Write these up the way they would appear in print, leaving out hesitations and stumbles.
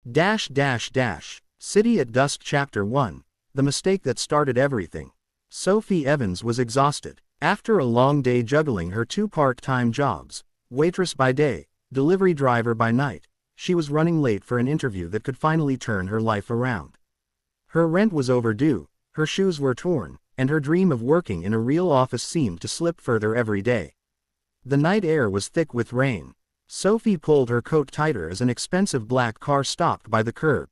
City at Dusk Chapter 1. The Mistake That Started Everything. Sophie Evans was exhausted. After a long day juggling her two part-time jobs, waitress by day, delivery driver by night, she was running late for an interview that could finally turn her life around. Her rent was overdue, her shoes were torn, and her dream of working in a real office seemed to slip further every day. The night air was thick with rain. Sophie pulled her coat tighter as an expensive black car stopped by the curb.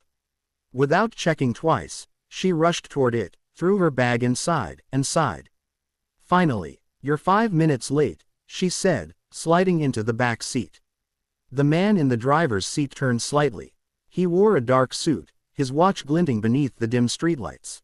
Without checking twice, she rushed toward it, threw her bag inside, and sighed. Finally, "You're 5 minutes late," she said, sliding into the back seat. The man in the driver's seat turned slightly. He wore a dark suit, his watch glinting beneath the dim streetlights.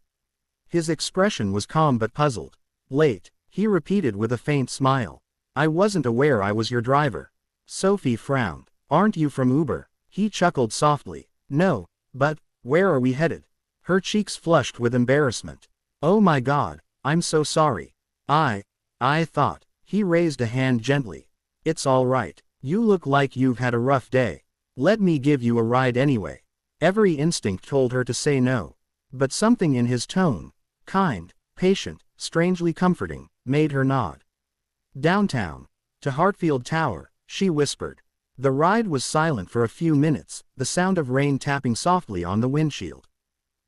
His expression was calm but puzzled. "Late," he repeated with a faint smile. "I wasn't aware I was your driver." Sophie frowned. "Aren't you from Uber?" He chuckled softly. "No, but, where are we headed?" Her cheeks flushed with embarrassment. "Oh my God, I'm so sorry. I thought." He raised a hand gently. "It's all right. You look like you've had a rough day. Let me give you a ride anyway." Every instinct told her to say no. But something in his tone, kind, patient, strangely comforting, made her nod. "Downtown. To Hartfield Tower," she whispered. The ride was silent for a few minutes, the sound of rain tapping softly on the windshield.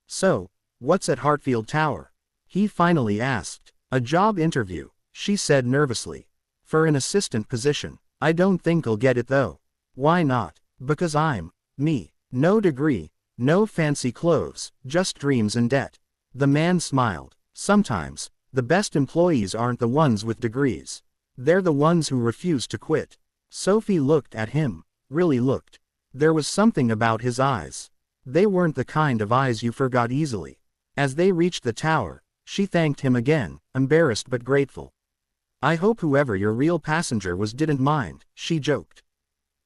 "So, what's at Hartfield Tower?" he finally asked. "A job interview," she said nervously. "For an assistant position. I don't think I'll get it though." "Why not?" "Because I'm me. No degree, no fancy clothes, just dreams and debt." The man smiled. "Sometimes, the best employees aren't the ones with degrees. They're the ones who refuse to quit." Sophie looked at him, really looked. There was something about his eyes. They weren't the kind of eyes you forgot easily. As they reached the tower, she thanked him again, embarrassed but grateful. "I hope whoever your real passenger was didn't mind," she joked.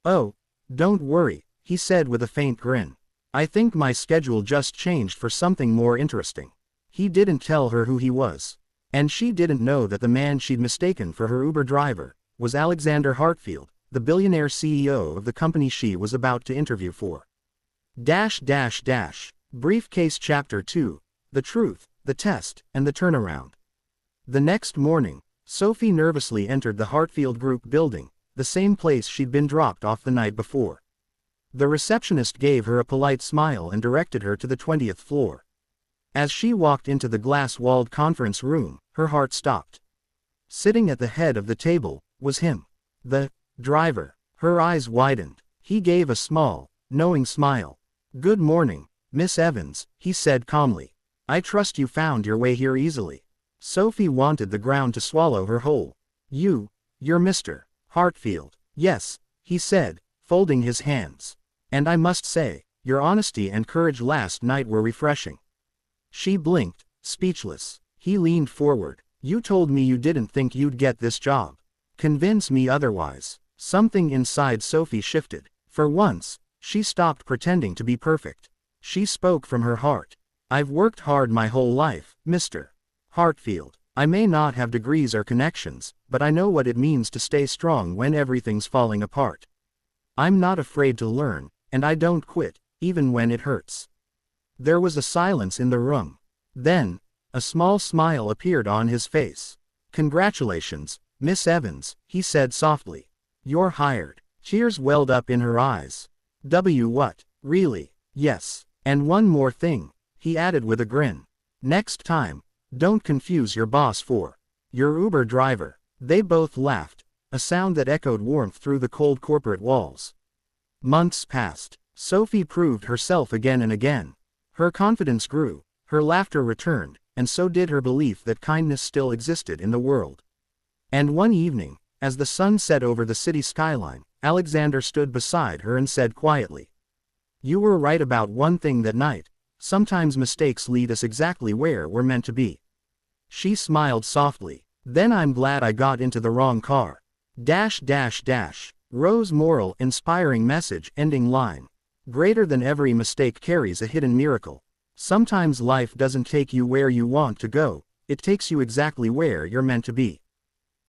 "Oh, don't worry," he said with a faint grin. "I think my schedule just changed for something more interesting." He didn't tell her who he was. And she didn't know that the man she'd mistaken for her Uber driver was Alexander Hartfield, the billionaire CEO of the company she was about to interview for. Briefcase Chapter 2. The Truth, the Test, and the Turnaround. The next morning, Sophie nervously entered the Hartfield Group building, the same place she'd been dropped off the night before. The receptionist gave her a polite smile and directed her to the 20th floor. As she walked into the glass-walled conference room, her heart stopped. Sitting at the head of the table was him, the driver. Her eyes widened. He gave a small, knowing smile. "Good morning, Miss Evans," he said calmly. "I trust you found your way here easily." Sophie wanted the ground to swallow her whole. You're Mr. Hartfield." "Yes," he said, folding his hands. "And I must say, your honesty and courage last night were refreshing." She blinked, speechless. He leaned forward. "You told me you didn't think you'd get this job. Convince me otherwise." Something inside Sophie shifted. For once, she stopped pretending to be perfect. She spoke from her heart. "I've worked hard my whole life, Mr. Hartfield. I may not have degrees or connections, but I know what it means to stay strong when everything's falling apart. I'm not afraid to learn, and I don't quit, even when it hurts." There was a silence in the room. Then, a small smile appeared on his face. "Congratulations, Miss Evans," he said softly. "You're hired." Tears welled up in her eyes. What? Really?" "Yes. And one more thing," he added with a grin. "Next time, don't confuse your boss for your Uber driver." They both laughed, a sound that echoed warmth through the cold corporate walls. Months passed. Sophie proved herself again and again. Her confidence grew, her laughter returned, and so did her belief that kindness still existed in the world. And one evening, as the sun set over the city skyline, Alexander stood beside her and said quietly, "You were right about one thing that night. Sometimes mistakes lead us exactly where we're meant to be." She smiled softly. "Then I'm glad I got into the wrong car." Rose moral inspiring message ending line. Greater than every mistake carries a hidden miracle. Sometimes life doesn't take you where you want to go, it takes you exactly where you're meant to be.